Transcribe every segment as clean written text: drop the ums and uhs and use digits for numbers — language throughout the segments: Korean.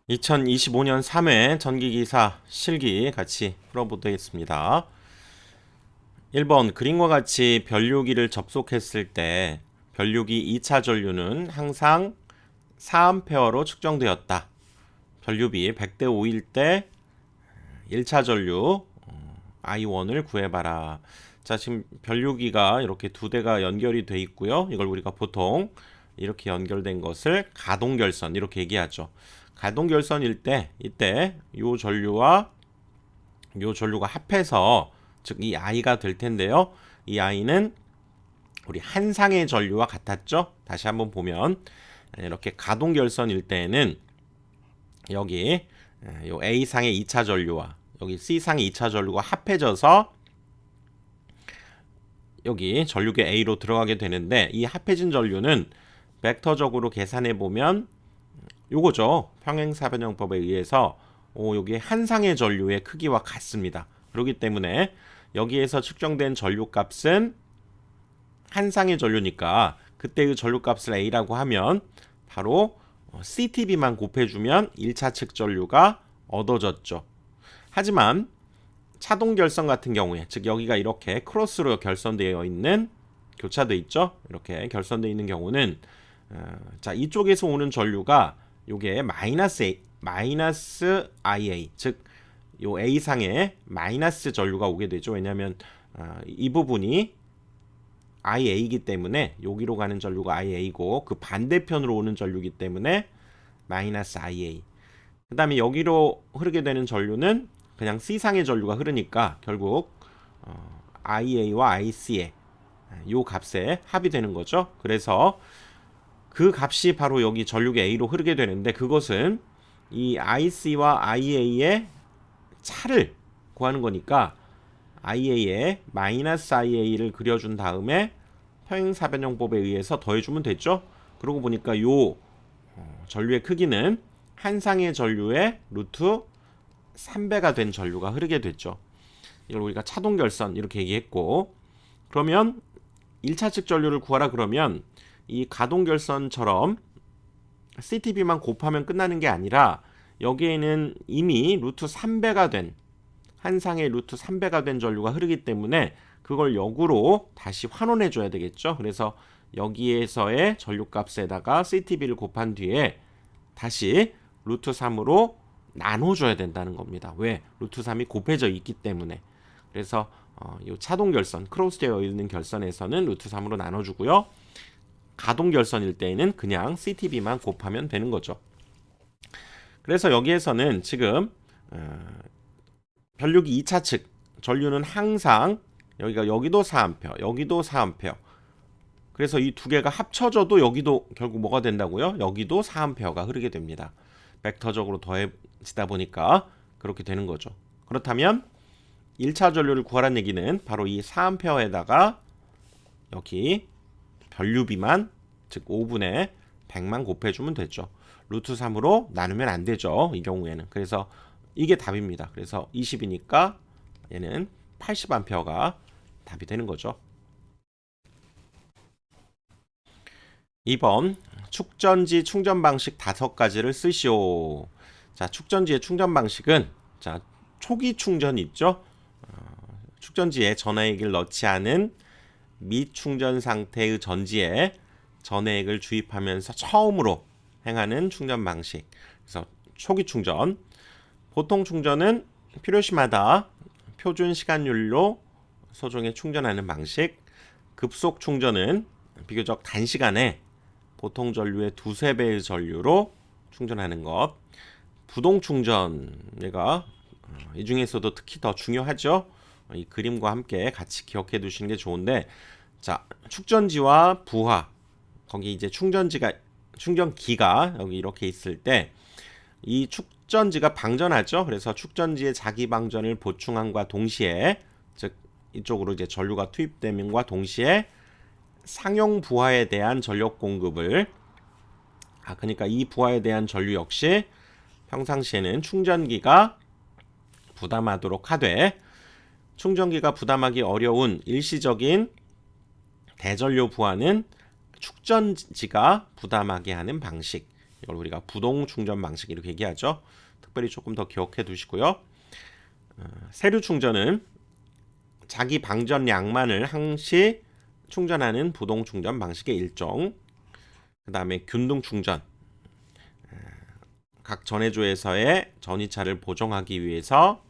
2025년 3회 전기기사 실기 같이 풀어보겠습니다. 1번 그림과 같이 변류기를 접속했을 때 변류기 2차 전류는 항상 4A로 측정되었다. 변류비 100대 5일 때 1차 전류 I1을 구해봐라. 자, 지금 변류기가 이렇게 두 대가 연결이 돼 있고요. 이걸 우리가 보통 이렇게 연결된 것을 가동결선 이렇게 얘기하죠. 가동결선일 때 이때 요 전류와 요 전류가 합해서 즉 이 I가 될 텐데요. 이 I는 우리 한 상의 전류와 같았죠. 다시 한번 보면 이렇게 가동결선일 때는 여기 요 A상의 2차 전류와 여기 C상의 2차 전류가 합해져서 여기 전류계 A로 들어가게 되는데 이 합해진 전류는 벡터적으로 계산해 보면 요거죠. 평행사변형법에 의해서 여기 한 상의 전류의 크기와 같습니다. 그렇기 때문에 여기에서 측정된 전류값은 한 상의 전류니까 그때의 전류값을 A라고 하면 바로 CTB만 곱해주면 1차 측 전류가 얻어졌죠. 하지만 차동 결선 같은 경우에 즉 여기가 이렇게 크로스로 결선되어 있는 교차돼 있죠. 이렇게 결선되어 있는 경우는 자 이쪽에서 오는 전류가 요게 마이너스 IA 즉 요 A상에 마이너스 전류가 오게 되죠. 왜냐하면 이 부분이 IA이기 때문에 여기로 가는 전류가 IA고 그 반대편으로 오는 전류이기 때문에 마이너스 IA. 그 다음에 여기로 흐르게 되는 전류는 그냥 C상의 전류가 흐르니까 결국 IA와 IC의 요 값에 합이 되는 거죠. 그래서 그 값이 바로 여기 전류계 A로 흐르게 되는데 그것은 이 IC와 IA의 차를 구하는 거니까 IA에 마이너스 IA를 그려준 다음에 평행사변형법에 의해서 더해주면 됐죠. 그러고 보니까 요 전류의 크기는 한 상의 전류의 루트 3배가 된 전류가 흐르게 됐죠. 이걸 우리가 차동결선 이렇게 얘기했고 그러면 1차 측 전류를 구하라 그러면 이 가동결선처럼 CTB만 곱하면 끝나는 게 아니라 여기에는 이미 루트 3배가 된 한 상의 루트 3배가 된 전류가 흐르기 때문에 그걸 역으로 다시 환원해 줘야 되겠죠. 그래서 여기에서의 전류값에다가 CTB를 곱한 뒤에 다시 루트 3으로 나눠줘야 된다는 겁니다. 왜? 루트 3이 곱해져 있기 때문에. 그래서 이 차동 결선, 크로스되어 있는 결선에서는 루트 3으로 나눠주고요. 가동 결선일 때에는 그냥 CTB만 곱하면 되는 거죠. 그래서 여기에서는 지금 변류기 2차 측 전류는 항상 여기도 4A, 여기도 4A. 그래서 이 두 개가 합쳐져도 여기도 결국 뭐가 된다고요? 여기도 4A가 흐르게 됩니다. 벡터적으로 더해지다 보니까 그렇게 되는 거죠. 그렇다면 1차 전류를 구하라는 얘기는 바로 이 4A에다가 여기 변류비만 즉 5분의 100만 곱해주면 되죠. 루트 3으로 나누면 안 되죠. 이 경우에는. 그래서 이게 답입니다. 그래서 20이니까 얘는 80A가 답이 되는 거죠. 2번 축전지 충전 방식 5가지를 쓰시오. 자, 축전지의 충전 방식은 자, 초기 충전 있죠? 축전지에 전화액을 넣지 않은 미충전 상태의 전지에 전해액을 주입하면서 처음으로 행하는 충전 방식. 그래서 초기 충전. 보통 충전은 필요시마다 표준 시간율로 소정에 충전하는 방식. 급속 충전은 비교적 단시간에 보통 전류의 두세 배의 전류로 충전하는 것. 부동 충전 얘가 이 중에서도 특히 더 중요하죠. 이 그림과 함께 같이 기억해 두시는 게 좋은데 자, 축전지와 부하 거기 이제 충전기가 여기 이렇게 있을 때 이 축전지가 방전하죠. 그래서 축전지의 자기 방전을 보충함과 동시에 즉 이쪽으로 이제 전류가 투입됨과 동시에 상용 부하에 대한 전력 공급을 그러니까 이 부하에 대한 전류 역시 평상시에는 충전기가 부담하도록 하되 충전기가 부담하기 어려운 일시적인 대전료 부하는 축전지가 부담하게 하는 방식. 이걸 우리가 부동 충전 방식 이렇게 얘기하죠. 특별히 조금 더 기억해 두시고요. 세류 충전은 자기 방전량만을 항시 충전하는 부동 충전 방식의 일종. 그 다음에 균등 충전. 각 전해조에서의 전이차를 보정하기 위해서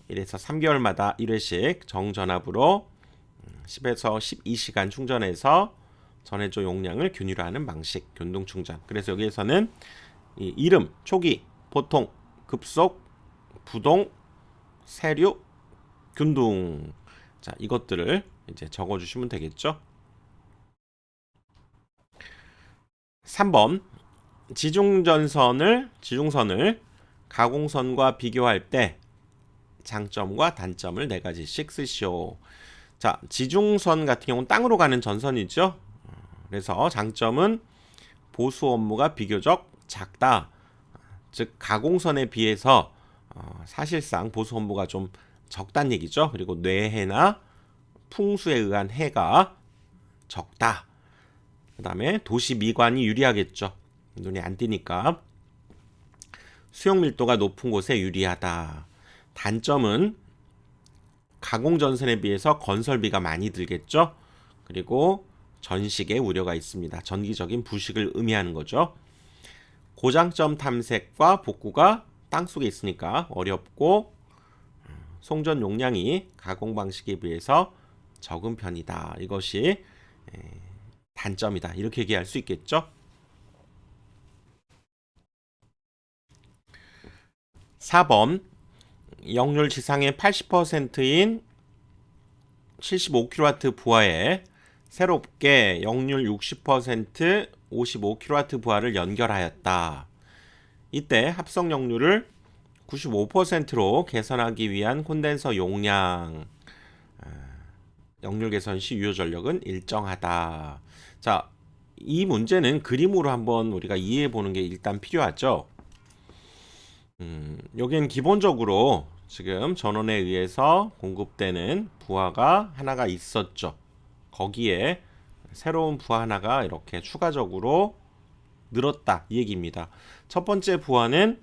1에서 3개월마다 1회씩 정전압으로 10에서 12시간 충전해서 전해조 용량을 균일화하는 방식, 균등 충전. 그래서 여기에서는 이 이름, 초기, 보통, 급속, 부동, 세류, 균등. 자, 이것들을 이제 적어 주시면 되겠죠. 3번. 지중선을 가공선과 비교할 때 장점과 단점을 4가지씩 쓰시오. 자, 지중선 같은 경우는 땅으로 가는 전선이죠. 그래서 장점은 보수 업무가 비교적 작다. 즉 가공선에 비해서 사실상 보수 업무가 좀 적다는 얘기죠. 그리고 뇌해나 풍수에 의한 해가 적다. 그 다음에 도시 미관이 유리하겠죠. 눈이 안 띄니까. 수용 밀도가 높은 곳에 유리하다. 단점은 가공전선에 비해서 건설비가 많이 들겠죠. 그리고 전식에 우려가 있습니다. 전기적인 부식을 의미하는 거죠. 고장점 탐색과 복구가 땅속에 있으니까 어렵고 송전 용량이 가공 방식에 비해서 적은 편이다. 이것이 단점이다. 이렇게 얘기할 수 있겠죠. 4번. 역률 지상의 80%인 75kW 부하에 새롭게 역률 60% 55kW 부하를 연결하였다. 이때 합성 역률을 95%로 개선하기 위한 콘덴서 용량, 역률 개선 시 유효 전력은 일정하다. 자, 이 문제는 그림으로 한번 우리가 이해해 보는 게 일단 필요하죠. 여기는 기본적으로 지금 전원에 의해서 공급되는 부하가 하나가 있었죠. 거기에 새로운 부하 하나가 이렇게 추가적으로 늘었다 이 얘기입니다. 첫 번째 부하는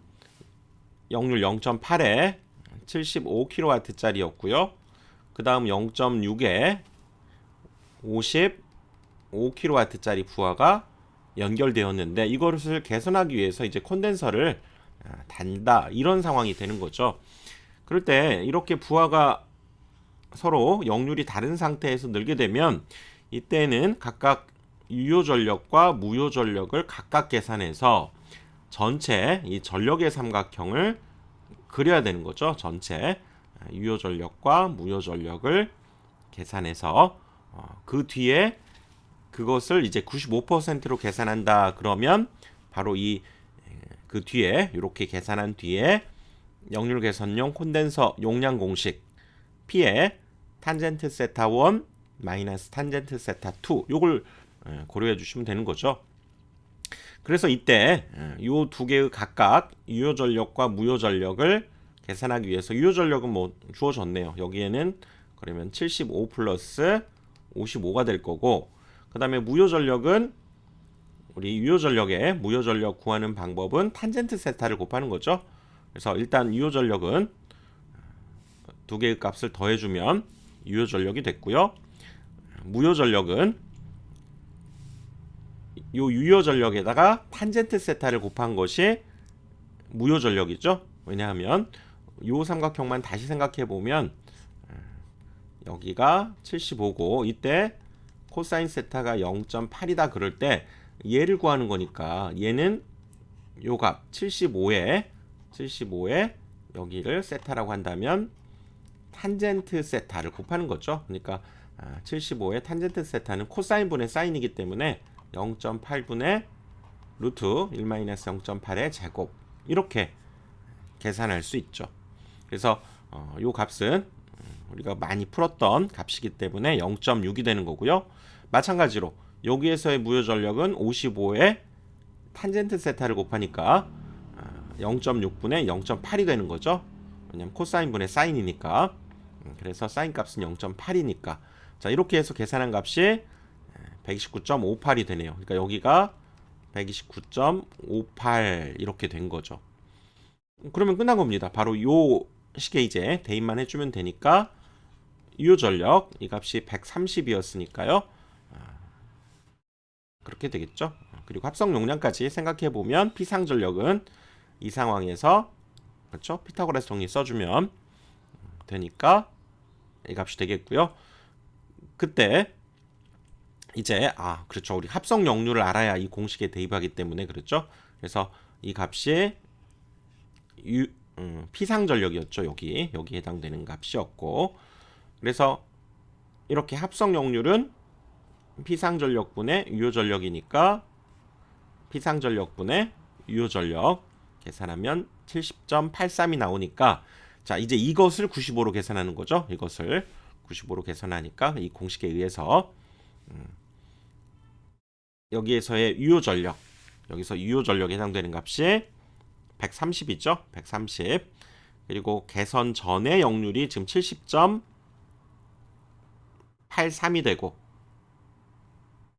역률 0.8에 75kW짜리였고요. 그 다음 0.6에 55kW짜리 부하가 연결되었는데 이것을 개선하기 위해서 이제 콘덴서를 단다 이런 상황이 되는 거죠. 그럴 때 이렇게 부하가 서로 역률이 다른 상태에서 늘게 되면 이때는 각각 유효 전력과 무효 전력을 각각 계산해서 전체 이 전력의 삼각형을 그려야 되는 거죠. 전체 유효 전력과 무효 전력을 계산해서 그 뒤에 그것을 이제 95%로 계산한다 그러면 바로 이 그 뒤에 이렇게 계산한 뒤에 역률 개선용 콘덴서 용량 공식 P에 탄젠트 세타 1 마이너스 탄젠트 세타 2 요걸 고려해 주시면 되는 거죠. 그래서 이때 요 두 개의 각각 유효 전력과 무효 전력을 계산하기 위해서 유효 전력은 뭐 주어졌네요. 여기에는 그러면 75 플러스 55가 될 거고 그 다음에 무효 전력은 우리 유효 전력에 무효 전력 구하는 방법은 탄젠트 세타를 곱하는 거죠. 그래서 일단 유효 전력은 두 개의 값을 더해주면 유효 전력이 됐고요. 무효 전력은 요 유효 전력에다가 탄젠트 세타를 곱한 것이 무효 전력이죠. 왜냐하면 요 삼각형만 다시 생각해 보면 여기가 75고 이때 코사인 세타가 0.8이다 그럴 때 얘를 구하는 거니까 얘는 요 값 75에 여기를 세타라고 한다면 탄젠트 세타를 곱하는 거죠. 그러니까 75의 탄젠트 세타는 코사인 분의 사인이기 때문에 0.8분의 루트 1-0.8의 제곱 이렇게 계산할 수 있죠. 그래서 요 값은 우리가 많이 풀었던 값이기 때문에 0.6이 되는 거고요. 마찬가지로 여기에서의 무효 전력은 55에 탄젠트 세타를 곱하니까 0.6분의 0.8이 되는 거죠. 왜냐면 코사인 분의 사인이니까. 그래서 사인 값은 0.8이니까. 자, 이렇게 해서 계산한 값이 129.58이 되네요. 그러니까 여기가 129.58 이렇게 된 거죠. 그러면 끝난 겁니다. 바로 요 식에 이제 대입만 해주면 되니까 유효 전력 이 값이 130이었으니까요. 그렇게 되겠죠. 그리고 합성 용량까지 생각해 보면 피상 전력은 이 상황에서 그렇죠. 피타고라스 정리 써주면 되니까 이 값이 되겠고요. 그때 이제 그렇죠. 우리 합성 역류를 알아야 이 공식에 대입하기 때문에 그렇죠. 그래서 이 값이 피상 전력이었죠. 여기에 해당되는 값이었고, 그래서 이렇게 합성 역률은 피상 전력분의 유효 전력이니까 피상 전력분의 유효 전력 계산하면 70.83이 나오니까, 자 이제 이것을 95로 계산하는 거죠. 이것을 95로 계산하니까 이 공식에 의해서 여기에서의 유효 전력, 여기서 유효 전력에 해당되는 값이 130이죠. 130. 그리고 개선 전의 역률이 지금 70.83이 되고,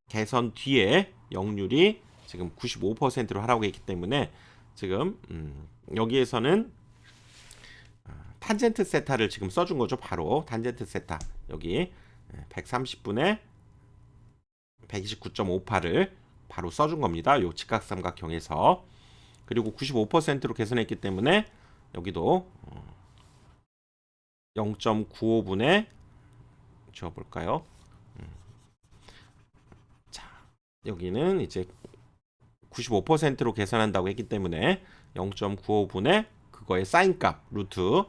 개선 뒤에 역률이 지금 95%로 하라고 했기 때문에 지금 여기에서는 탄젠트 세타를 지금 써준 거죠. 바로 탄젠트 세타 여기 130분의 129.58을 바로 써준 겁니다. 요 직각삼각형에서. 그리고 95%로 계산했기 때문에 여기도 0.95분의 지워볼까요? 자, 여기는 이제 95%로 계산한다고 했기 때문에 0.95분의 그거의 사인값 루트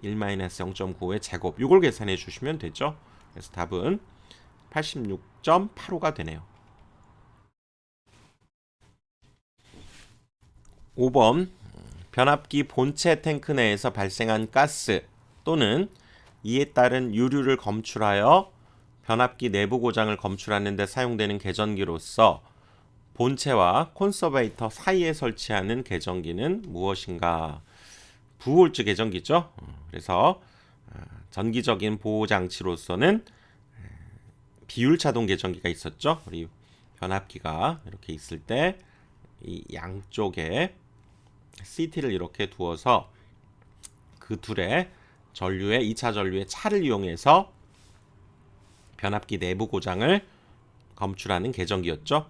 1-0.95의 제곱, 이걸 계산해 주시면 되죠. 그래서 답은 86.85가 되네요. 5번 변압기 본체 탱크 내에서 발생한 가스 또는 이에 따른 유류를 검출하여 변압기 내부 고장을 검출하는 데 사용되는 계전기로서 본체와 콘서베이터 사이에 설치하는 계전기는 무엇인가? 부홀즈 계전기죠. 그래서 전기적인 보호 장치로서는 비율차동 계전기가 있었죠. 우리 변압기가 이렇게 있을 때 이 양쪽에 CT를 이렇게 두어서 그 둘의 전류의 2차 전류의 차를 이용해서 변압기 내부 고장을 검출하는 계전기였죠.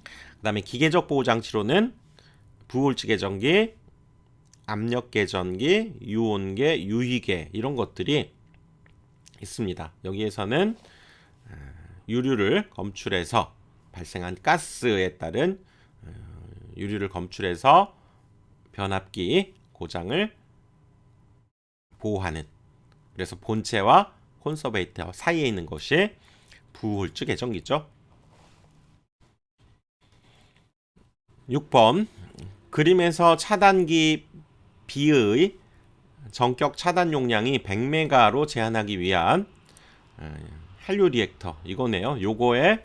그 다음에 기계적 보호 장치로는 부홀즈 계전기, 압력 계전기, 유온계, 유희계 이런 것들이 있습니다. 여기에서는 유류를 검출해서 발생한 가스에 따른 유류를 검출해서 변압기 고장을 보호하는, 그래서 본체와 콘서베이터 사이에 있는 것이 부홀즈 계전기죠. 6번 그림에서 차단기 B의 전격 차단 용량이 100메가로 제한하기 위한 한류 리액터 이거네요. 요거의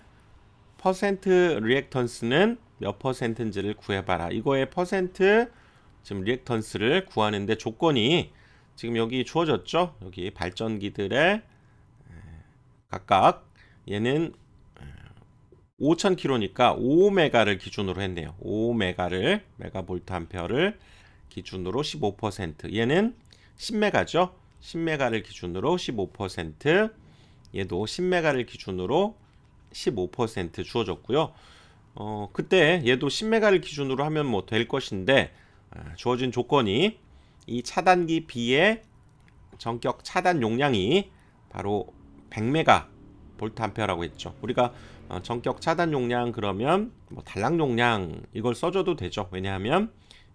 퍼센트 리액턴스는 몇 퍼센트인지를 구해봐라. 이거의 퍼센트 지금 리액턴스를 구하는데 조건이 지금 여기 주어졌죠. 여기 발전기들의 각각 얘는 5000km니까 5메가를 기준으로 했네요. 5메가를 메가볼트 암페어를 기준으로 15%. 얘는 10메가죠. 10메가를 기준으로 15%. 얘도 10메가를 기준으로 15% 주어졌고요. 그때 얘도 10메가를 기준으로 하면 뭐 될 것인데 주어진 조건이 이 차단기 B의 전격 차단 용량이 바로 100메가 볼트 암페어라고 했죠. 우리가 전격 차단 용량 그러면 뭐 단락 용량 이걸 써줘도 되죠. 왜냐하면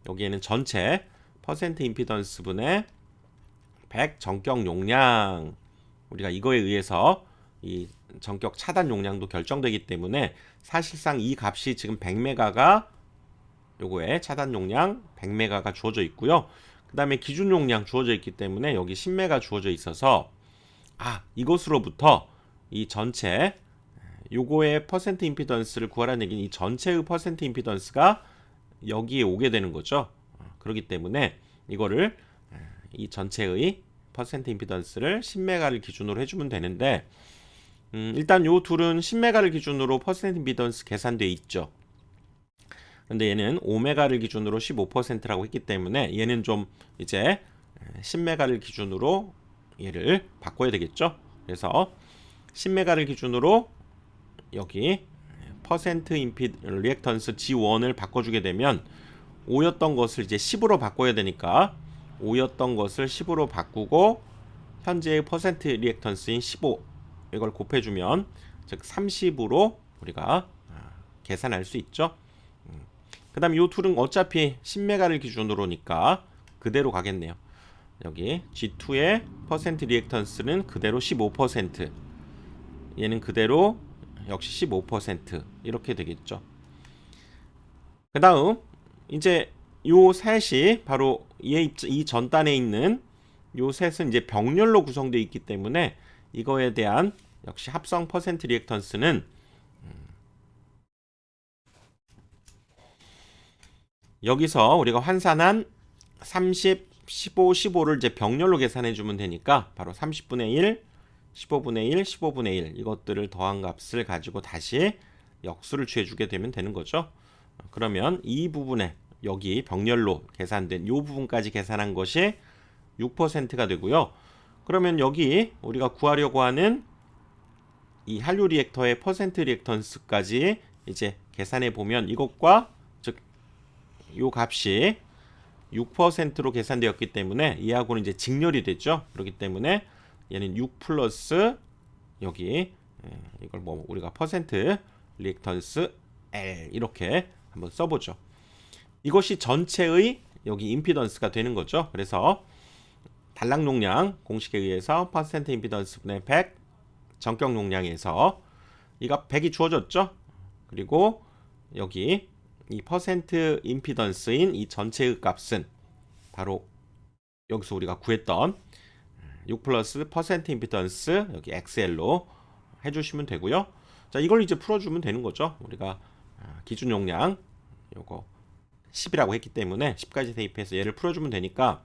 여기에는 전체 퍼센트 임피던스 분의 100 전격 용량, 우리가 이거에 의해서 이 전격 차단 용량도 결정되기 때문에 사실상 이 값이 지금 100메가가 요거에 차단 용량 100메가가 주어져 있고요. 그 다음에 기준 용량 주어져 있기 때문에 여기 10메가 주어져 있어서 이것으로부터 이 전체 요거의 퍼센트 임피던스를 구하라는 얘기는 이 전체의 퍼센트 임피던스가 여기에 오게 되는 거죠. 그렇기 때문에 이거를 이 전체의 퍼센트 임피던스를 10메가를 기준으로 해주면 되는데 일단 요 둘은 10메가를 기준으로 퍼센트 임피던스 계산돼 있죠. 근데 얘는 5메가를 기준으로 15%라고 했기 때문에 얘는 좀 이제 10메가를 기준으로 얘를 바꿔야 되겠죠. 그래서 10메가를 기준으로 여기 퍼센트 인피 리액턴스 G1을 바꿔주게 되면 5였던 것을 이제 10으로 바꿔야 되니까 5였던 것을 10으로 바꾸고 현재의 퍼센트 리액턴스인 15 이걸 곱해주면 즉 30으로 우리가 계산할 수 있죠. 그 다음 이 툴은 어차피 10메가를 기준으로니까 그대로 가겠네요. 여기 G2의 퍼센트 리액턴스는 그대로 15%, 얘는 그대로 역시 15% 이렇게 되겠죠. 그 다음 이제 요 셋이 바로 이 전단에 있는 요 셋은 이제 병렬로 구성되어 있기 때문에 이거에 대한 역시 합성 퍼센트 리액턴스는 여기서 우리가 환산한 30, 15, 15를 이제 병렬로 계산해 주면 되니까 바로 30분의 1, 15분의 1, 15분의 1 이것들을 더한 값을 가지고 다시 역수를 취해 주게 되면 되는 거죠. 그러면 이 부분에 여기 병렬로 계산된 이 부분까지 계산한 것이 6%가 되고요. 그러면 여기 우리가 구하려고 하는 이 한류 리액터의 퍼센트 리액턴스까지 이제 계산해 보면 이것과 즉 요 값이 6%로 계산되었기 때문에 이하고는 이제 직렬이 됐죠. 그렇기 때문에 얘는 6 플러스 여기 이걸 뭐 우리가 퍼센트 리액턴스 L 이렇게 한번 써보죠. 이것이 전체의 여기 임피던스가 되는 거죠. 그래서 단락 용량 공식에 의해서 퍼센트 임피던스 분의 100 전격 용량에서 이가 100이 주어졌죠. 그리고 여기 이 퍼센트 임피던스인 이 전체의 값은 바로 여기서 우리가 구했던 6 플러스 퍼센트 임피던스 여기 XL로 해주시면 되고요. 자, 이걸 이제 풀어주면 되는 거죠. 우리가 기준 용량 요거 10이라고 했기 때문에 10까지 대입해서 얘를 풀어주면 되니까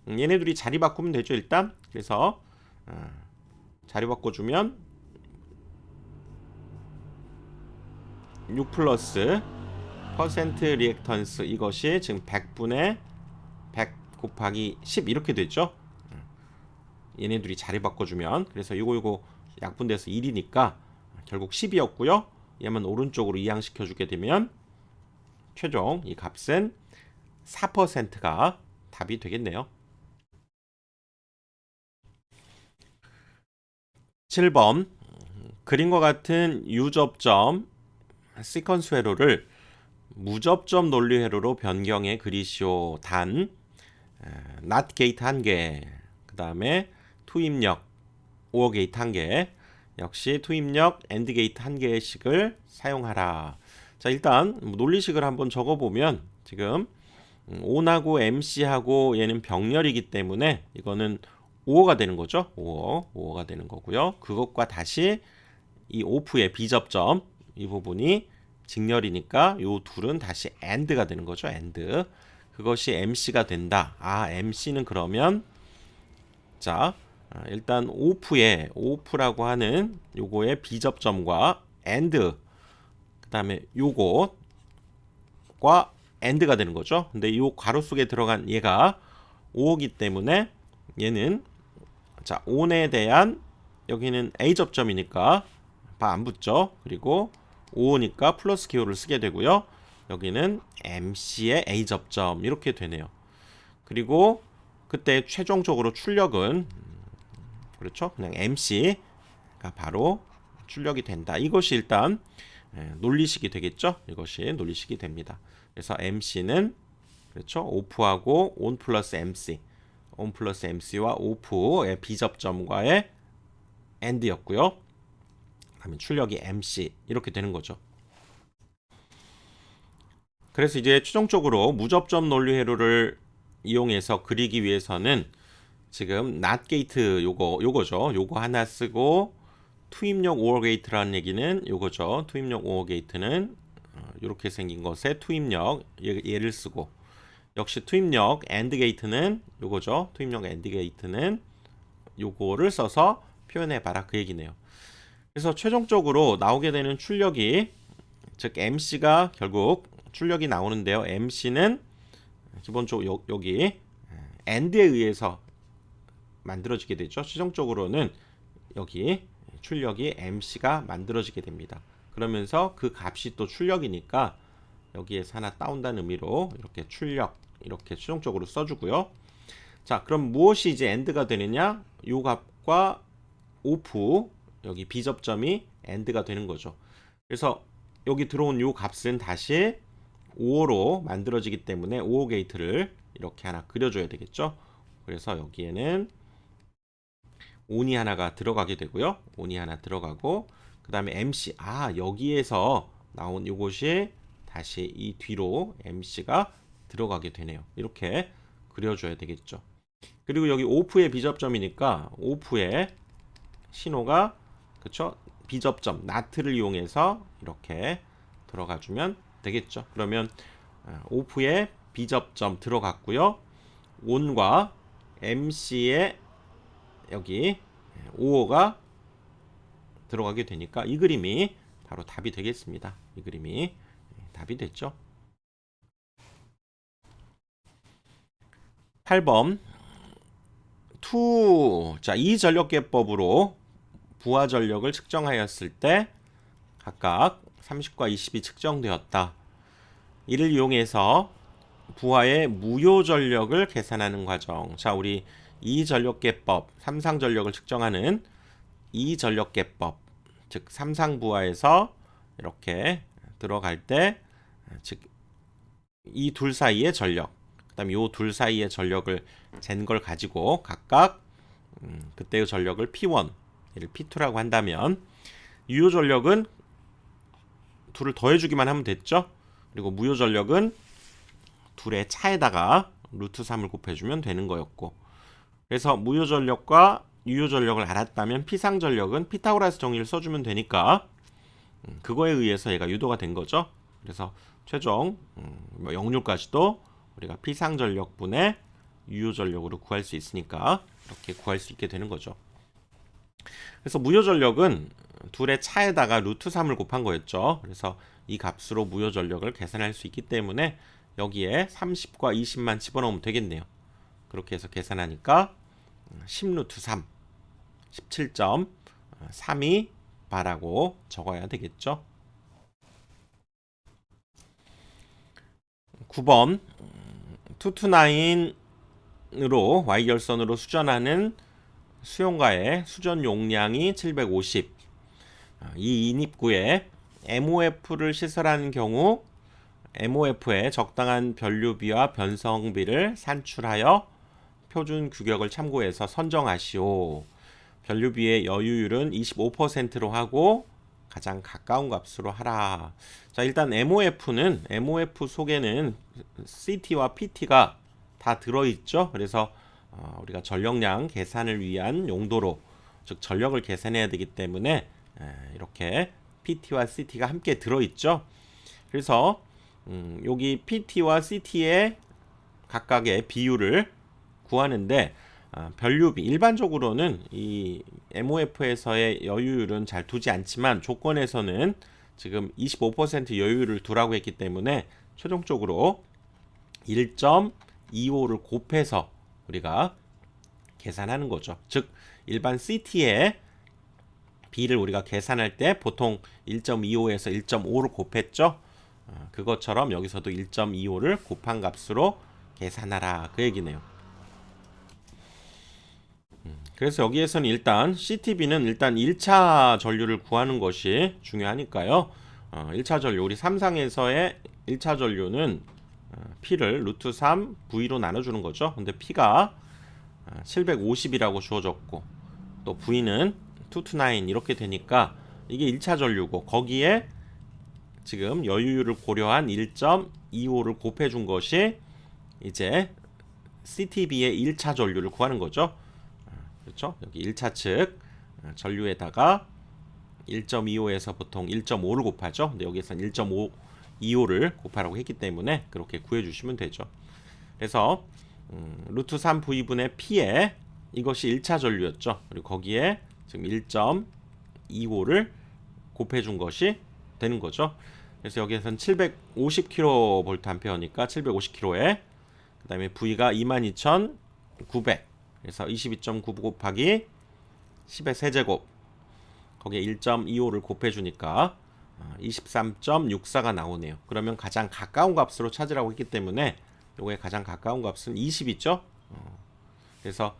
얘네들이 자리 바꾸면 되죠. 일단 그래서 자리 바꿔주면 6 플러스 퍼센트 리액턴스 이것이 지금 100분의 100 곱하기 10 이렇게 되죠. 얘네들이 자리 바꿔주면 그래서 요거 약분돼서 1이니까 결국 10이었고요. 얘만 오른쪽으로 이항시켜 주게 되면 최종 이 값은 4%가 답이 되겠네요. 7번 그림과 같은 유접점 시퀀스 회로를 무접점 논리 회로로 변경해 그리시오. 단 NOT 게이트 1개, 그 다음에 투입력 OR 게이트 1개, 역시 투입력 AND 게이트 1개씩을 사용하라. 자, 일단 논리식을 한번 적어보면 지금 ON하고 MC하고 얘는 병렬이기 때문에 이거는 OO가 되는 거죠. OO가 되는 거고요. 그것과 다시 이 OF의 비접점 이 부분이 직렬이니까 요 둘은 다시 AND가 되는 거죠. AND. 그것이 MC가 된다. MC는 그러면 자, 일단 OF라고 하는 요거의 비접점과 AND 그다음에 요것과 AND가 되는 거죠. 근데 요 괄호 속에 들어간 얘가 5이기 때문에 얘는 자, ON에 대한 여기는 A 접점이니까 바 안 붙죠. 그리고 5니까 플러스 기호를 쓰게 되고요. 여기는 MC의 A 접점 이렇게 되네요. 그리고 그때 최종적으로 출력은 그렇죠. 그냥 MC가 바로 출력이 된다. 이것이 일단 논리식이 되겠죠. 이것이 논리식이 됩니다. 그래서 MC는 그렇죠. 오프하고 ON 플러스 MC, ON 플러스 MC와 오프의 비접점과의 AND였고요. 그다음에 출력이 MC 이렇게 되는 거죠. 그래서 이제 최종적으로 무접점 논리 회로를 이용해서 그리기 위해서는 지금 NOT 게이트 요거죠. 요거 하나 쓰고 투입력 OR 게이트라는 얘기는 요거죠. 투입력 OR 게이트는 이렇게 생긴 것에 투입력 얘를 쓰고 역시 투입력 AND 게이트는 요거죠. 투입력 AND 게이트는 요거를 써서 표현해 봐라 그 얘기네요. 그래서 최종적으로 나오게 되는 출력이 즉 MC가 결국 출력이 나오는데요. MC는 기본적으로 여기 AND에 의해서 만들어지게 되죠. 최종적으로는 여기 출력이 MC가 만들어지게 됩니다. 그러면서 그 값이 또 출력이니까 여기에서 하나 따온다는 의미로 이렇게 출력 이렇게 최종적으로 써주고요. 자, 그럼 무엇이 이제 AND가 되느냐? 요 값과 오프 여기 비접점이 AND가 되는 거죠. 그래서 여기 들어온 요 값은 다시 5호로 만들어지기 때문에 5호 게이트를 이렇게 하나 그려줘야 되겠죠. 그래서 여기에는 온이 하나가 들어가게 되고요. 온이 하나 들어가고 그 다음에 MC 여기에서 나온 요것이 다시 이 뒤로 MC가 들어가게 되네요. 이렇게 그려줘야 되겠죠. 그리고 여기 오프의 비접점이니까 오프의 신호가 그쵸? 비접점 나트를 이용해서 이렇게 들어가주면 되겠죠. 그러면 오프의 비접점 들어갔고요. 온과 MC의 여기 5호가 들어가게 되니까 이 그림이 바로 답이 되겠습니다. 이 그림이 답이 됐죠. 8번 자, 이 전력계법으로 부하 전력을 측정하였을 때 각각 30과 20이 측정되었다. 이를 이용해서 부하의 무효 전력을 계산하는 과정. 자, 우리 이 전력계법, 삼상 전력을 측정하는 이 전력계법, 즉 삼상 부하에서 이렇게 들어갈 때, 즉 이 둘 사이의 전력, 그다음에 요 둘 사이의 전력을 잰 걸 가지고 각각 그때의 전력을 P1, 얘를 P2라고 한다면 유효 전력은 둘을 더해주기만 하면 됐죠. 그리고 무효 전력은 둘의 차에다가 루트 3을 곱해주면 되는 거였고, 그래서 무효 전력과 유효 전력을 알았다면 피상 전력은 피타고라스 정리를 써주면 되니까 그거에 의해서 얘가 유도가 된 거죠. 그래서 최종 역률까지도 우리가 피상 전력분의 유효 전력으로 구할 수 있으니까 이렇게 구할 수 있게 되는 거죠. 그래서 무효 전력은 둘의 차에다가 루트 3을 곱한 거였죠. 그래서 이 값으로 무효 전력을 계산할 수 있기 때문에 여기에 30과 20만 집어넣으면 되겠네요. 그렇게 해서 계산하니까 10루트 3, 17.32 바라고 적어야 되겠죠. 9번 229으로 Y결선으로 수전하는 수용가의 수전 용량이 750. 이 인입구에 MOF를 시설하는 경우 MOF의 적당한 변류비와 변성비를 산출하여 표준 규격을 참고해서 선정하시오. 변류비의 여유율은 25%로 하고 가장 가까운 값으로 하라. 자, 일단 MOF는 MOF 속에는 CT와 PT가 다 들어있죠. 그래서 우리가 전력량 계산을 위한 용도로, 즉 전력을 계산해야 되기 때문에 이렇게 PT와 CT가 함께 들어있죠. 그래서 여기 PT와 CT의 각각의 비율을 구하는데 변류비, 일반적으로는 이 MOF에서의 여유율은 잘 두지 않지만 조건에서는 지금 25% 여유율을 두라고 했기 때문에 최종적으로 1.25를 곱해서 우리가 계산하는 거죠. 즉 일반 CT의 B를 우리가 계산할 때 보통 1.25에서 1.5를 곱했죠. 그것처럼 여기서도 1.25를 곱한 값으로 계산하라, 그 얘기네요. 그래서 여기에서는 일단 CTB는 일단 1차 전류를 구하는 것이 중요하니까요. 1차 전류, 우리 3상에서의 1차 전류는 P를 루트 3 V로 나눠주는 거죠. 근데 P가 750이라고 주어졌고 또 V는 229 이렇게 되니까 이게 1차 전류고, 거기에 지금 여유율을 고려한 1.25를 곱해준 것이 이제 CTB의 1차 전류를 구하는 거죠. 그렇죠? 여기 1차 측 전류에다가 1.25에서 보통 1.5를 곱하죠. 근데 여기서는 1.25를 곱하라고 했기 때문에 그렇게 구해주시면 되죠. 그래서 루트 3 V분의 P에 이것이 1차 전류였죠. 그리고 거기에 지금 1.25를 곱해준 것이 되는 거죠. 그래서 여기에서는 750kV 암페어니까 750kV에 그 다음에 V가 22,900 그래서 22.9 곱하기 10의 세제곱 거기에 1.25를 곱해주니까 23.64가 나오네요. 그러면 가장 가까운 값으로 찾으라고 했기 때문에 요거에 가장 가까운 값은 20이죠. 그래서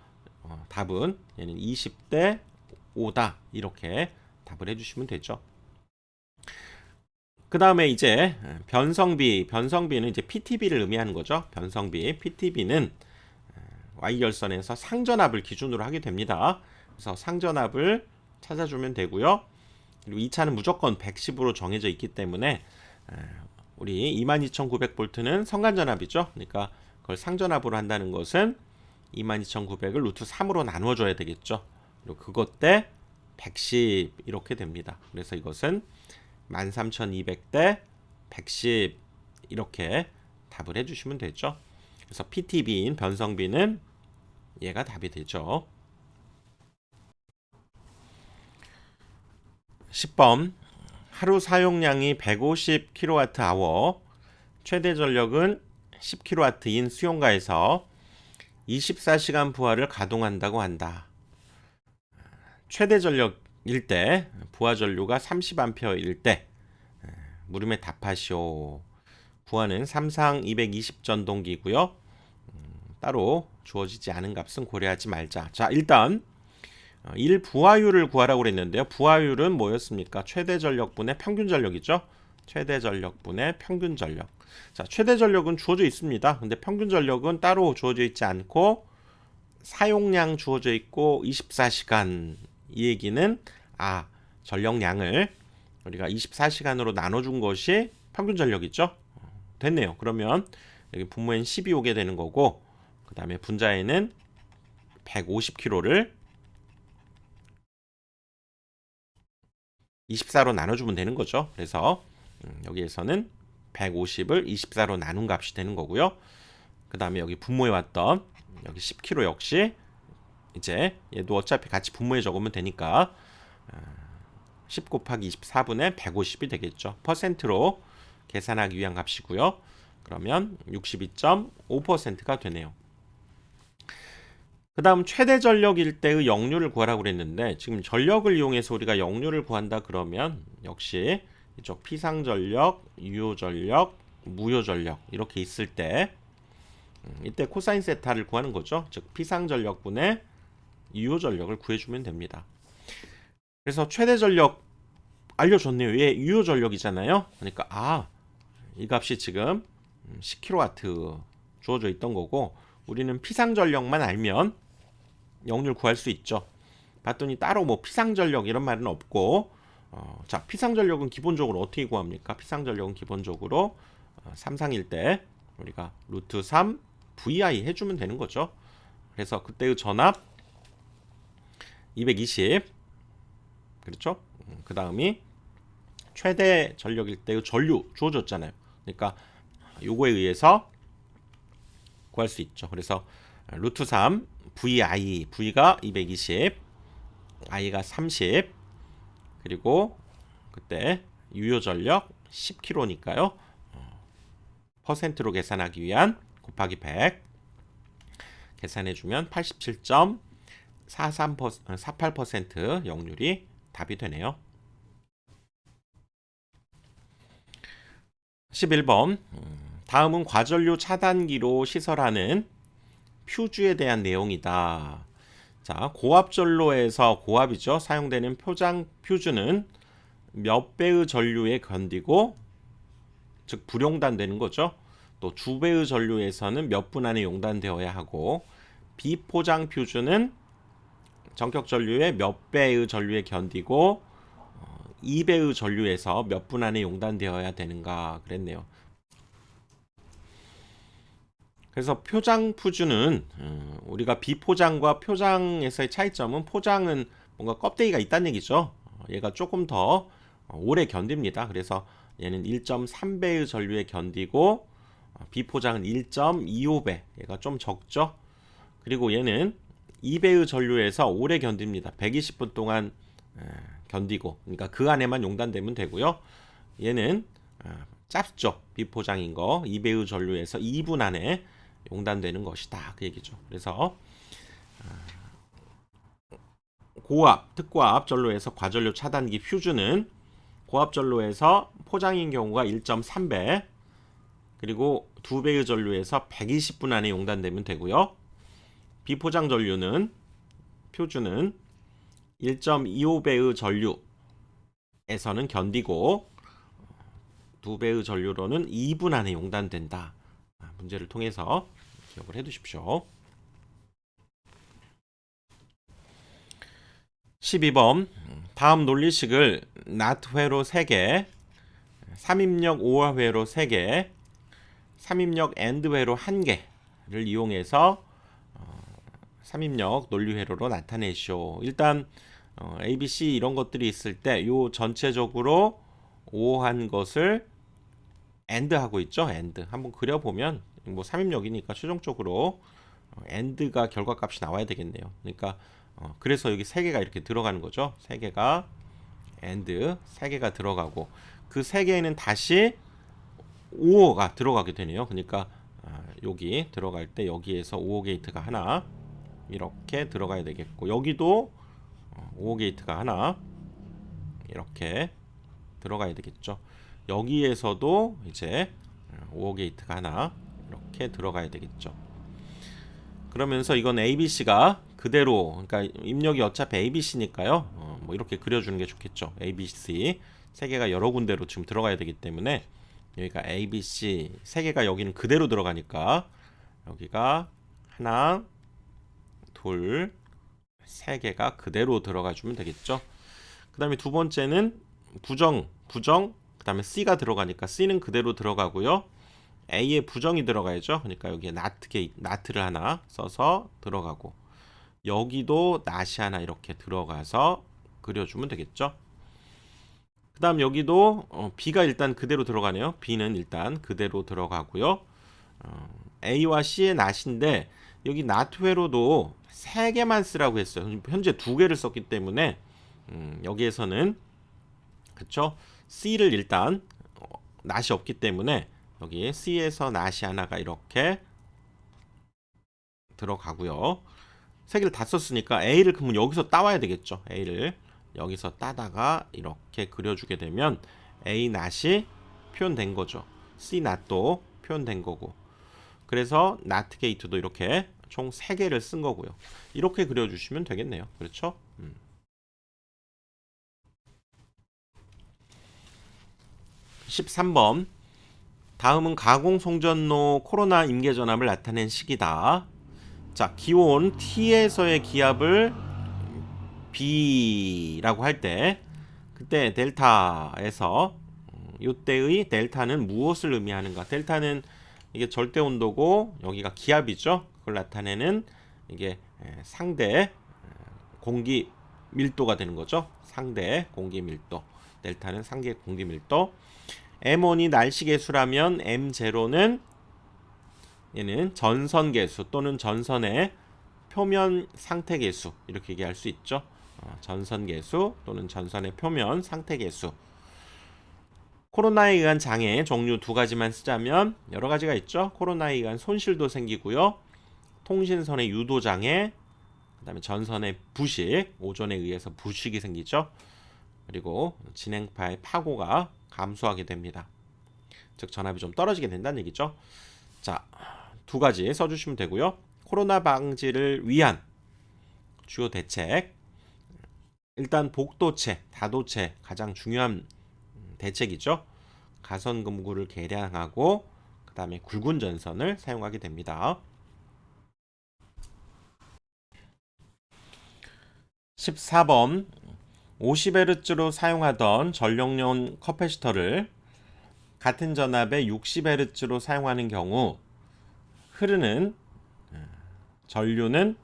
답은 얘는 20대 5다 이렇게 답을 해주시면 되죠. 그 다음에 이제 변성비는 이제 PTB를 의미하는 거죠. 변성비 PTB는 Y열선에서 상전압을 기준으로 하게 됩니다. 그래서 상전압을 찾아주면 되고요. 그리고 이 차는 무조건 110으로 정해져 있기 때문에 우리 22,900V는 성간전압이죠. 그러니까 그걸 상전압으로 한다는 것은 22,900을 루트 3으로 나누어 줘야 되겠죠. 그리고 그것 대 110 이렇게 됩니다. 그래서 이것은 13,200대 110 이렇게 답을 해주시면 되죠. 그래서 PTB인 변성비는 얘가 답이 되죠. 10번 하루 사용량이 150kWh 최대 전력은 10kW인 수용가에서 24시간 부하를 가동한다고 한다. 최대 전력일 때 부하 전류가 30A일 때 물음에 답하시오. 부하는 삼상 220전동기고요. 따로 주어지지 않은 값은 고려하지 말자. 자, 일단 1 부하율을 구하라고 그랬는데요. 부하율은 뭐였습니까? 최대 전력분의 평균 전력이죠. 최대 전력분의 평균 전력. 자, 최대 전력은 주어져 있습니다. 근데 평균 전력은 따로 주어져 있지 않고 사용량 주어져 있고 24시간 이 얘기는 전력량을 우리가 24시간으로 나눠준 것이 평균 전력이죠. 됐네요. 그러면 여기 분모엔 10이 오게 되는 거고 그 다음에 분자에는 150kg를 24로 나눠주면 되는 거죠. 그래서 여기에서는 150을 24로 나눈 값이 되는 거고요. 그 다음에 여기 분모에 왔던 여기 10kg 역시 이제 얘도 어차피 같이 분모에 적으면 되니까 10 곱하기 24분의 150이 되겠죠. 퍼센트로 계산하기 위한 값이고요. 그러면 62.5%가 되네요. 그 다음 최대 전력일 때의 역률을 구하라고 그랬는데 지금 전력을 이용해서 우리가 역률을 구한다 그러면 역시 이쪽 피상전력, 유효전력, 무효전력 이렇게 있을 때 이때 코사인 세타를 구하는 거죠. 즉 피상전력분의 유효전력을 구해주면 됩니다. 그래서 최대 전력 알려줬네요. 얘 유효전력이잖아요. 그러니까 이 값이 지금 10kW 주어져 있던 거고 우리는 피상전력만 알면 역률 구할 수 있죠. 봤더니 따로 뭐 피상전력 이런 말은 없고 자 피상전력은 기본적으로 어떻게 구합니까? 피상전력은 기본적으로 삼상일 때 우리가 루트 3 VI 해주면 되는 거죠. 그래서 그때의 전압 220 그렇죠? 그 다음이 최대 전력일 때의 전류 주어졌잖아요. 그러니까 요거에 의해서 구할 수 있죠. 그래서 루트 3 VI V가 220 I가 30 그리고 그때 유효 전력 10kg니까요. 퍼센트로 계산하기 위한 곱하기 100 계산해주면 87.48% 역률이 답이 되네요. 11번 다음은 과전류 차단기로 시설하는 퓨즈에 대한 내용이다. 자, 고압전로에서 고압이죠. 사용되는 표장 퓨즈는 몇 배의 전류에 견디고 즉 불용단되는 거죠. 또 두 배의 전류에서는 몇 분 안에 용단되어야 하고 비포장 퓨즈는 전격 전류의 몇 배의 전류에 견디고 2배의 전류에서 몇 분 안에 용단되어야 되는가 그랬네요. 그래서 표장 퓨즈는 우리가 비포장과 표장에서의 차이점은 포장은 뭔가 껍데기가 있다는 얘기죠. 얘가 조금 더 오래 견딥니다. 그래서 얘는 1.3배의 전류에 견디고 비포장은 1.25배 얘가 좀 적죠. 그리고 얘는 2배의 전류에서 오래 견딥니다. 120분 동안 견디고 그러니까 그 안에만 용단되면 되고요. 얘는 짧죠. 비포장인 거 2배의 전류에서 2분 안에 용단되는 것이다. 그 얘기죠. 그래서 고압, 특고압 전로에서 과전류 차단기 퓨즈는 고압 전로에서 포장인 경우가 1.3배, 그리고 2배의 전류에서 120분 안에 용단되면 되고요. 비포장 전류는 퓨즈는 1.25배의 전류에서는 견디고 2배의 전류로는 2분 안에 용단된다. 문제를 통해서 기억을 해 두십시오. 12번 다음 논리식을 낫회로 3개, 3입력 오화회로 3개, 3입력 AND회로 1개를 이용해서 3입력 논리회로로 나타내시오. 일단 ABC 이런 것들이 있을 때 요 전체적으로 오한 것을 AND 하고 있죠. AND 한번 그려보면 뭐 3입력이니까 최종적으로 AND가 결과값이 나와야 되겠네요. 그러니까 그래서 여기 3개가 이렇게 들어가는 거죠. 3개가 AND 3개가 들어가고 그 3개에는 다시 5호가 들어가게 되네요. 그러니까 여기 들어갈 때 여기에서 5호 게이트가 하나 이렇게 들어가야 되겠고, 여기도 5호 게이트가 하나 이렇게 들어가야 되겠죠. 여기에서도 이제 5호 게이트가 하나 이렇게 들어가야 되겠죠. 그러면서 이건 ABC가 그대로, 그러니까 입력이 어차피 ABC니까요. 뭐 이렇게 그려주는 게 좋겠죠. ABC 3개가 여러 군데로 지금 들어가야 되기 때문에 여기가 ABC 3개가 여기는 그대로 들어가니까 여기가 하나, 둘, 3개가 그대로 들어가 주면 되겠죠. 그 다음에 두 번째는 부정, 그 다음에 C가 들어가니까 C는 그대로 들어가고요. A에 부정이 들어가야죠. 그러니까 여기에 나트를 하나 써서 들어가고, 여기도 낫이 하나 이렇게 들어가서 그려주면 되겠죠. 그 다음 여기도 B가 일단 그대로 들어가네요. B는 일단 그대로 들어가고요. A와 C의 낫인데 여기 낫회로도 3개만 쓰라고 했어요. 현재 2개를 썼기 때문에 여기에서는 그쵸? C를 일단 낫이 없기 때문에 여기 C에서 낫이 하나가 이렇게 들어가고요. 3개를 다 썼으니까 A를 그러면 여기서 따와야 되겠죠. A를 여기서 따다가 이렇게 그려주게 되면 A 낫이 표현된 거죠. C 낫도 표현된 거고, 그래서 나트 게이트도 이렇게 총 3개를 쓴 거고요. 이렇게 그려주시면 되겠네요. 그렇죠? 13번 다음은 가공 송전로 코로나 임계 전압을 나타낸 식이다. 자, 기온 T에서의 기압을 B라고 할 때 그때 델타에서 이때의 델타는 무엇을 의미하는가? 델타는 이게 절대 온도고 여기가 기압이죠. 그걸 나타내는 이게 상대 공기 밀도가 되는 거죠. 상대 공기 밀도. 델타는 상대 공기 밀도. M1이 날씨 계수라면 M0는 얘는 전선 계수 또는 전선의 표면 상태 계수, 이렇게 얘기할 수 있죠. 전선 계수 또는 전선의 표면 상태 계수. 코로나에 의한 장애 종류 2가지만 쓰자면 여러 가지가 있죠. 코로나에 의한 손실도 생기고요. 통신선의 유도 장애, 그다음에 전선의 부식, 오존에 의해서 부식이 생기죠. 그리고 진행파의 파고가 감소하게 됩니다. 즉 전압이 좀 떨어지게 된다는 얘기죠. 자, 2가지 써주시면 되고요. 코로나 방지를 위한 주요 대책, 일단 복도체, 다도체 가장 중요한 대책이죠. 가선금구를 개량하고 그 다음에 굵은 전선을 사용하게 됩니다. 14번 50Hz로 사용하던 전력용 커패시터를 같은 전압의 60Hz로 사용하는 경우 흐르는 전류는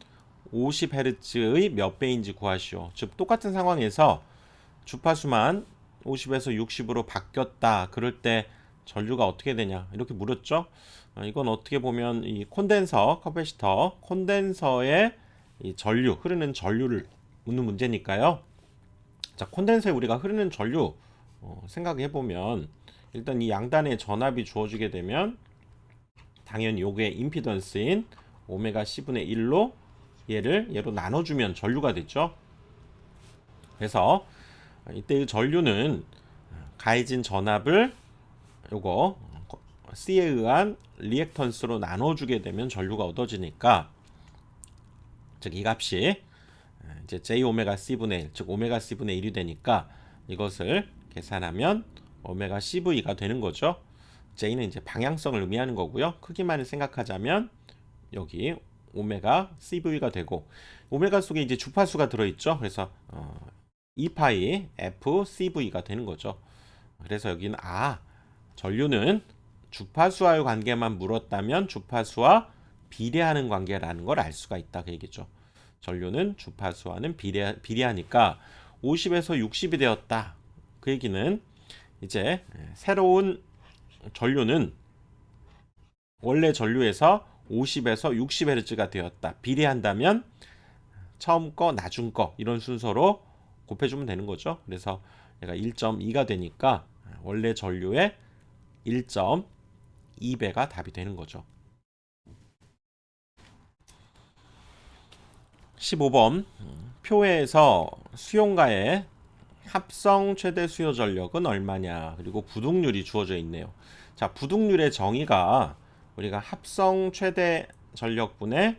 50Hz의 몇 배인지 구하시오. 즉 똑같은 상황에서 주파수만 50에서 60으로 바뀌었다. 그럴 때 전류가 어떻게 되냐 이렇게 물었죠. 이건 어떻게 보면 이 콘덴서 커패시터 콘덴서의 이 전류, 흐르는 전류를 묻는 문제니까요. 자, 콘덴서에 우리가 흐르는 전류 생각해 보면 일단 이 양단에 전압이 주어지게 되면 당연히 요게 임피던스인 오메가 C분의 1로 얘로 나눠주면 전류가 됐죠. 그래서 이때 이 전류는 가해진 전압을 요거 C에 의한 리액턴스로 나눠주게 되면 전류가 얻어지니까, 즉 이 값이 이제 J 오메가 C분의 1, 즉 오메가 C분의 1이 되니까 이것을 계산하면 오메가 CV가 되는 거죠. J는 이제 방향성을 의미하는 거고요. 크기만을 생각하자면 여기 오메가 CV가 되고, 오메가 속에 이제 주파수가 들어있죠. 그래서 2파이 F CV가 되는 거죠. 그래서 여기는 전류는 주파수와의 관계만 물었다면 주파수와 비례하는 관계라는 걸 알 수가 있다, 그 얘기죠. 전류는 주파수와는 비례하니까 50에서 60이 되었다. 그 얘기는 이제 새로운 전류는 원래 전류에서 50에서 60Hz가 되었다. 비례한다면 처음 거, 나중 거 이런 순서로 곱해주면 되는 거죠. 그래서 얘가 1.2가 되니까 원래 전류의 1.2배가 답이 되는 거죠. 15번 표에서 수용가의 합성 최대 수요 전력은 얼마냐, 그리고 부동률이 주어져 있네요. 자, 부동률의 정의가 우리가 합성 최대 전력분의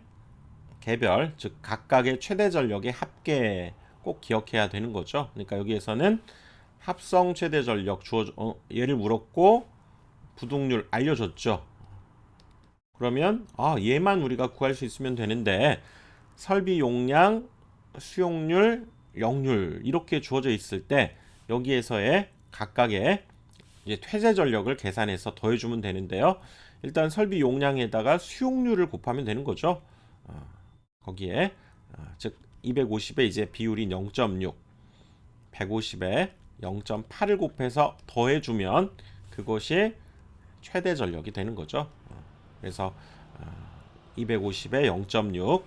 개별, 즉 각각의 최대 전력의 합계 꼭 기억해야 되는 거죠. 그러니까 여기에서는 합성 최대 전력 얘를 물었고 부동률 알려줬죠. 그러면 얘만 우리가 구할 수 있으면 되는데, 설비 용량, 수용률, 역률 이렇게 주어져 있을 때 여기에서의 각각의 이제 퇴재 전력을 계산해서 더해주면 되는데요. 일단 설비 용량에다가 수용률을 곱하면 되는 거죠. 거기에 즉 250에 이제 비율이 0.6, 150에 0.8을 곱해서 더해주면 그것이 최대 전력이 되는 거죠. 그래서 250에 0.6,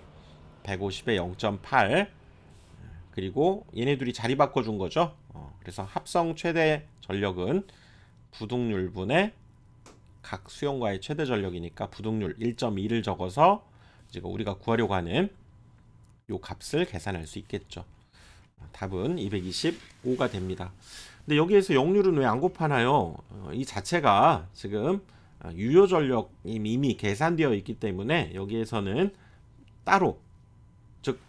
150에 0.8, 그리고 얘네들이 자리 바꿔준 거죠. 그래서 합성 최대 전력은 부동률분의 각 수용과의 최대 전력이니까 부동률 1.2를 적어서 지금 우리가 구하려고 하는 요 값을 계산할 수 있겠죠. 답은 225가 됩니다. 근데 여기에서 역률은 왜 안 곱하나요? 이 자체가 지금 유효 전력이 이미 계산되어 있기 때문에 여기에서는 따로, 즉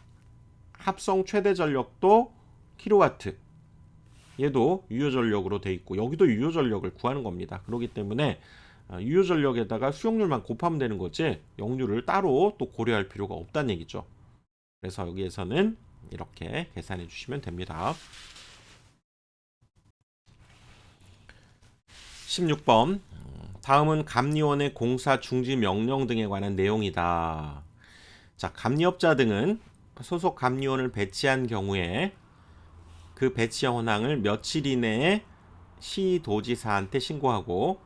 합성 최대 전력도 킬로와트, 얘도 유효 전력으로 돼 있고 여기도 유효 전력을 구하는 겁니다. 그렇기 때문에 유효 전력에다가 수용률만 곱하면 되는 거지 역률을 따로 또 고려할 필요가 없다는 얘기죠. 그래서 여기에서는 이렇게 계산해 주시면 됩니다. 16번 다음은 감리원의 공사 중지 명령 등에 관한 내용이다. 자, 감리업자 등은 소속 감리원을 배치한 경우에 그 배치 현황을 며칠 이내에 시도지사한테 신고하고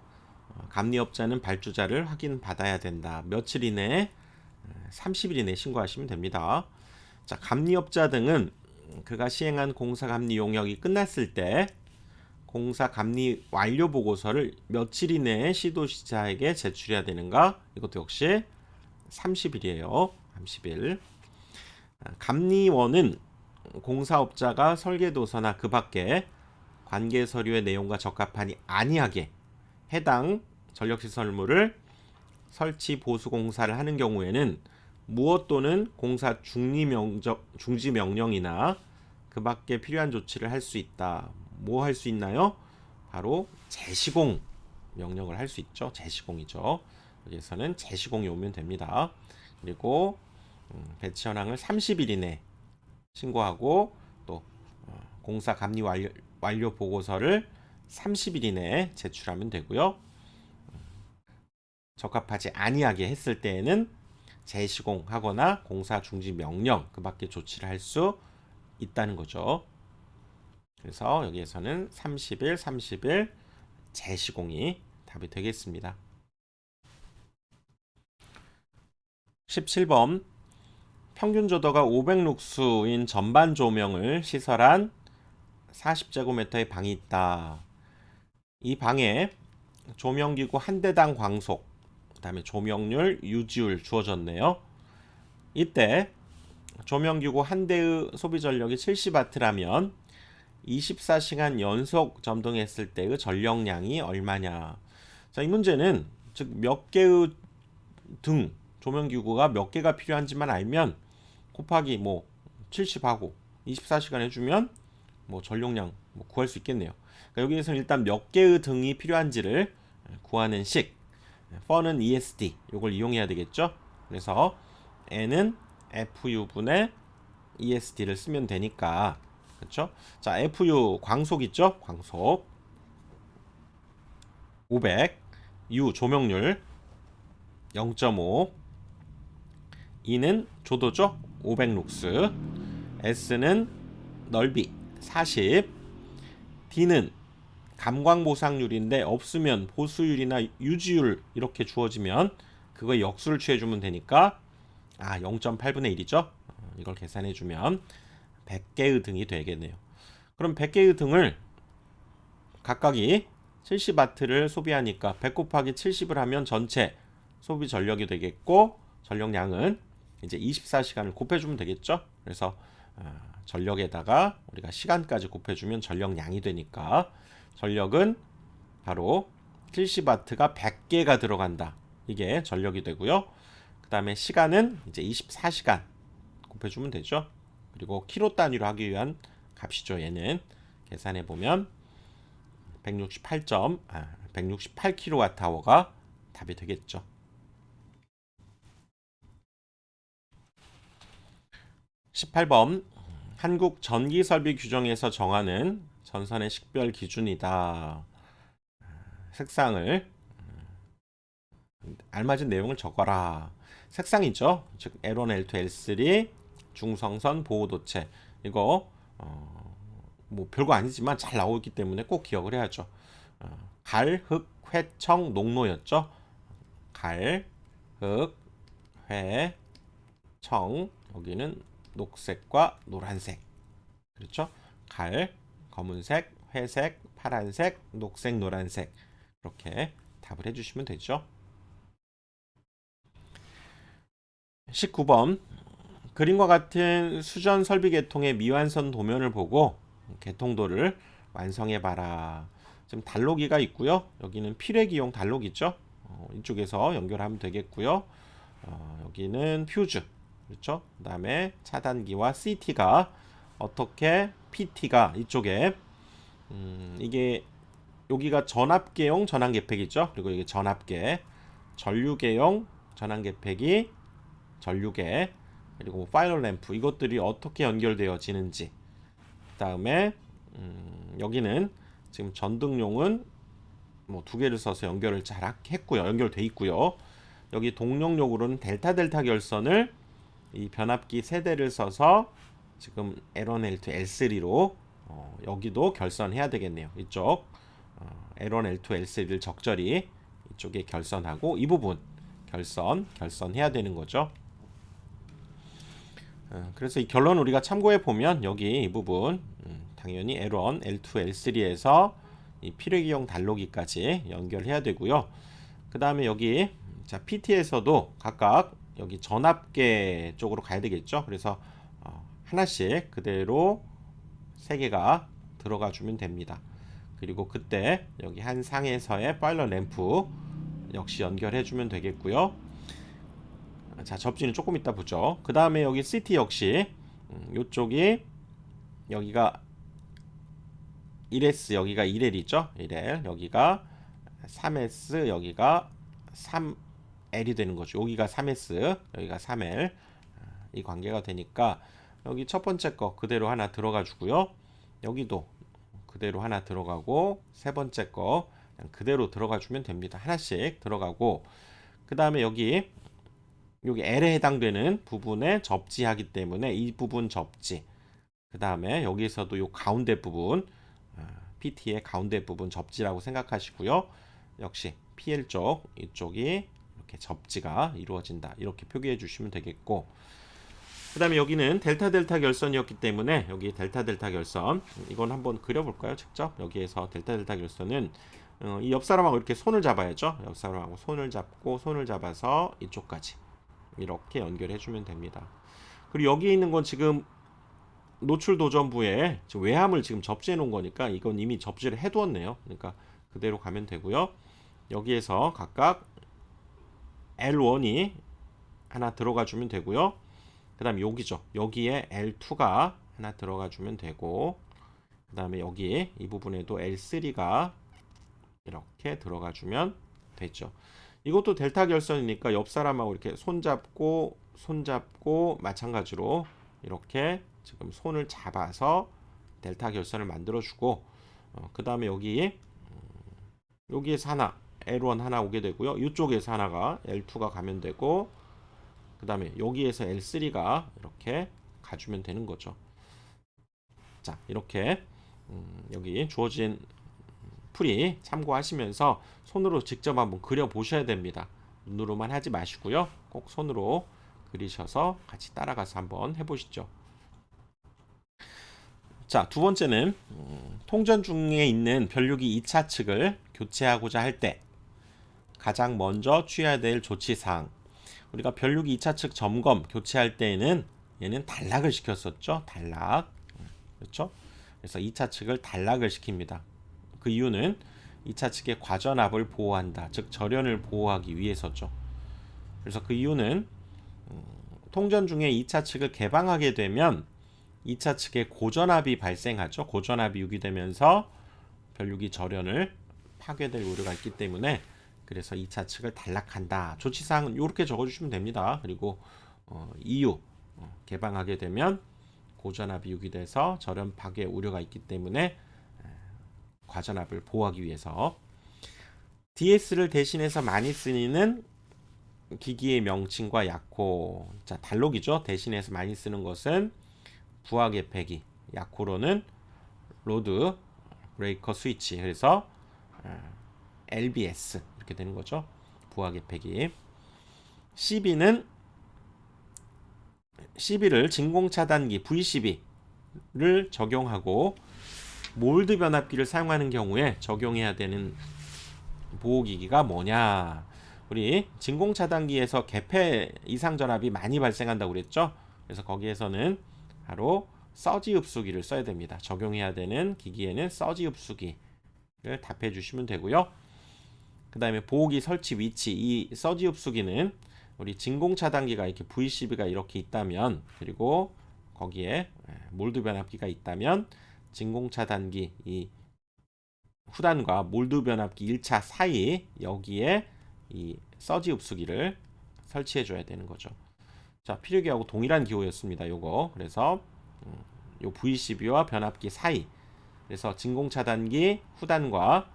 감리업자는 발주자를 확인받아야 된다. 며칠 이내에 30일 이내에 신고하시면 됩니다. 자, 감리업자 등은 그가 시행한 공사 감리 용역이 끝났을 때 공사 감리 완료 보고서를 며칠 이내에 시도지사에게 제출해야 되는가? 이것도 역시 30일이에요. 30일. 감리원은 공사업자가 설계도서나 그 밖에 관계 서류의 내용과 적합하니 아니하게 해당 전력시설물을 설치 보수 공사를 하는 경우에는 무엇 또는 공사 중지 명령이나 그 밖에 필요한 조치를 할 수 있다. 뭐 할 수 있나요? 바로 재시공 명령을 할 수 있죠. 재시공이죠. 여기서는 재시공이 오면 됩니다. 그리고 배치 현황을 30일 이내 신고하고 또 공사 감리 완료 보고서를 30일 이내에 제출하면 되고요. 적합하지 아니하게 했을 때에는 재시공하거나 공사 중지 명령 그 밖에 조치를 할 수 있다는 거죠. 그래서 여기에서는 30일 재시공이 답이 되겠습니다. 17번 평균 조도가 500룩스인 전반 조명을 시설한 40제곱미터의 방이 있다. 이 방에 조명기구 한 대당 광속, 그다음에 조명률, 유지율 주어졌네요. 이때 조명기구 한 대의 소비 전력이 70W라면 24시간 연속 점등했을 때의 전력량이 얼마냐. 자, 이 문제는 즉 몇 개의 등 조명기구가 몇 개가 필요한지만 알면 곱하기 뭐 70하고 24시간 해주면 뭐 전력량 뭐 구할 수 있겠네요. 그러니까 여기에서는 일단 몇 개의 등이 필요한지를 구하는 식. for는 ESD 이걸 이용해야 되겠죠. 그래서 N은 FU분의 ESD를 쓰면 되니까, 그렇죠? 자, FU 광속 있죠? 광속 500, U 조명률 0.5, E는 조도죠? 500룩스, S는 넓이 40, D는 감광 보상률인데 없으면 보수율이나 유지율 이렇게 주어지면 그거 역수를 취해주면 되니까 0.8분의 1이죠. 이걸 계산해주면 100개의 등이 되겠네요. 그럼 100개의 등을 각각이 70W를 소비하니까 100 곱하기 70을 하면 전체 소비 전력이 되겠고, 전력량은 이제 24시간을 곱해주면 되겠죠. 그래서 전력에다가 우리가 시간까지 곱해주면 전력량이 되니까 전력은 바로 70W가 100개가 들어간다. 이게 전력이 되고요. 그 다음에 시간은 이제 24시간 곱해주면 되죠. 그리고 킬로 단위로 하기 위한 값이죠. 얘는 계산해 보면 168kWh가 답이 되겠죠. 18번 한국 전기설비 규정에서 정하는 전선의 식별 기준이다. 색상을 알맞은 내용을 적어라. 색상이죠. 즉 L1, L2, L3 중성선 보호도체. 이거 뭐 별거 아니지만 잘 나오기 때문에 꼭 기억을 해야죠. 갈, 흑, 회, 청, 농로였죠. 갈, 흑, 회, 청. 여기는 녹색과 노란색. 그렇죠? 갈, 검은색, 회색, 파란색, 녹색, 노란색. 이렇게 답을 해주시면 되죠. 19번 그림과 같은 수전 설비 계통의 미완성 도면을 보고 계통도를 완성해봐라. 지금 단로기가 있고요. 여기는 필외기용 단로기죠. 이쪽에서 연결하면 되겠고요. 여기는 퓨즈, 그렇죠? 그 다음에 차단기와 CT가 어떻게 PT가 이쪽에 이게 여기가 전압계용 전환계팩이죠. 그리고 이게 전압계, 전류계용 전환계팩이 전류계, 그리고 파이널 램프 이것들이 어떻게 연결되어지는지. 그 다음에 여기는 지금 전등용은 뭐 두 개를 써서 연결을 잘 했고요. 연결돼 있고요. 여기 동력용으로는 델타 결선을 이 변압기 세대를 써서 지금 L1, L2, L3로 여기도 결선해야 되겠네요. 이쪽 L1, L2, L3를 적절히 이쪽에 결선하고 이 부분 결선해야 되는 거죠. 그래서 이 결론 우리가 참고해 보면 여기 이 부분 당연히 L1, L2, L3에서 이 필외기용 단로기까지 연결해야 되고요. 그 다음에 여기 자 PT에서도 각각 여기 전압계 쪽으로 가야 되겠죠. 그래서 하나씩 그대로 세 개가 들어가 주면 됩니다. 그리고 그때 여기 한 상에서의 파일럿 램프 역시 연결해 주면 되겠고요. 자, 접지는 조금 이따 보죠. 그 다음에 여기 CT 역시 이쪽이 여기가 1S 여기가 1L이죠. 1L 여기가 3S 여기가 3L이 되는 거죠. 여기가 3S 여기가 3L 이 관계가 되니까 여기 첫 번째 거 그대로 하나 들어가 주고요. 여기도 그대로 하나 들어가고 세 번째 거 그냥 그대로 들어가 주면 됩니다. 하나씩 들어가고 그 다음에 여기 L에 해당되는 부분에 접지하기 때문에 이 부분 접지, 그 다음에 여기서도 요 가운데 부분 PT의 가운데 부분 접지라고 생각하시고요. 역시 PL 쪽 이쪽이 이렇게 접지가 이루어진다 이렇게 표기해 주시면 되겠고, 그 다음에 여기는 델타 결선이었기 때문에 여기 델타 결선 이건 한번 그려볼까요? 직접 여기에서 델타 결선은 이 옆 사람하고 이렇게 손을 잡아야죠. 옆 사람하고 손을 잡고 손을 잡아서 이쪽까지 이렇게 연결해 주면 됩니다. 그리고 여기 있는 건 지금 노출 도전부에 지금 외함을 지금 접지해 놓은 거니까 이건 이미 접지를 해 두었네요. 그러니까 그대로 가면 되고요. 여기에서 각각 L1이 하나 들어가 주면 되고요. 그 다음에 여기죠. 여기에 L2가 하나 들어가 주면 되고, 그 다음에 여기 이 부분에도 L3가 이렇게 들어가 주면 되죠. 이것도 델타 결선이니까 옆 사람하고 이렇게 손잡고 마찬가지로 이렇게 지금 손을 잡아서 델타 결선을 만들어 주고, 그 다음에 여기에서 하나 L1 하나 오게 되고요. 이쪽에서 하나가 L2가 가면 되고, 그 다음에 여기에서 L3가 이렇게 가주면 되는 거죠. 자, 이렇게 여기 주어진 풀이 참고하시면서 손으로 직접 한번 그려 보셔야 됩니다. 눈으로만 하지 마시고요. 꼭 손으로 그리셔서 같이 따라가서 한번 해보시죠. 자, 두 번째는 통전 중에 있는 변류기 2차 측을 교체하고자 할 때 가장 먼저 취해야 될 조치사항. 우리가 변류기 2차 측 점검 교체할 때에는 얘는 단락을 시켰었죠. 단락. 그렇죠? 그래서 2차 측을 단락을 시킵니다. 그 이유는 2차 측의 과전압을 보호한다. 즉 절연을 보호하기 위해서죠. 그래서 그 이유는 통전 중에 2차 측을 개방하게 되면 2차 측에 고전압이 발생하죠. 고전압이 유기되면서 변류기 절연을 파괴될 우려가 있기 때문에 그래서 2차 측을 단락한다. 조치사항은 이렇게 적어주시면 됩니다. 그리고 이유 개방하게 되면 고전압이 유기돼서 절연 파괴 우려가 있기 때문에 과전압을 보호하기 위해서 DS를 대신해서 많이 쓰이는 기기의 명칭과 약호. 자, 단록이죠. 대신해서 많이 쓰는 것은 부하 개폐기, 약호로는 로드 브레이커 스위치. 그래서 LBS 이렇게 되는 거죠. 부하 개폐기. CB를 진공 차단기 V12를 적용하고 몰드 변압기를 사용하는 경우에 적용해야 되는 보호기기가 뭐냐? 우리 진공 차단기에서 개폐 이상 전압이 많이 발생한다고 그랬죠? 그래서 거기에서는 바로 서지 흡수기를 써야 됩니다. 적용해야 되는 기기에는 서지 흡수기를 답해 주시면 되고요. 그 다음에 보호기 설치 위치. 이 서지 흡수기는 우리 진공 차단기가 이렇게 V12가 이렇게 있다면, 그리고 거기에 몰드 변압기가 있다면 진공 차단기 이 후단과 몰드 변압기 1차 사이 여기에 이 서지 흡수기를 설치해 줘야 되는 거죠. 자, 필요기하고 동일한 기호였습니다. 요거. 그래서 요 V12와 변압기 사이. 그래서 진공 차단기 후단과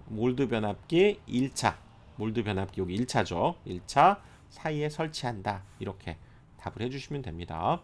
몰드 변압기 1차. 몰드 변압기 여기 1차죠. 1차 사이에 설치한다. 이렇게 답을 해 주시면 됩니다.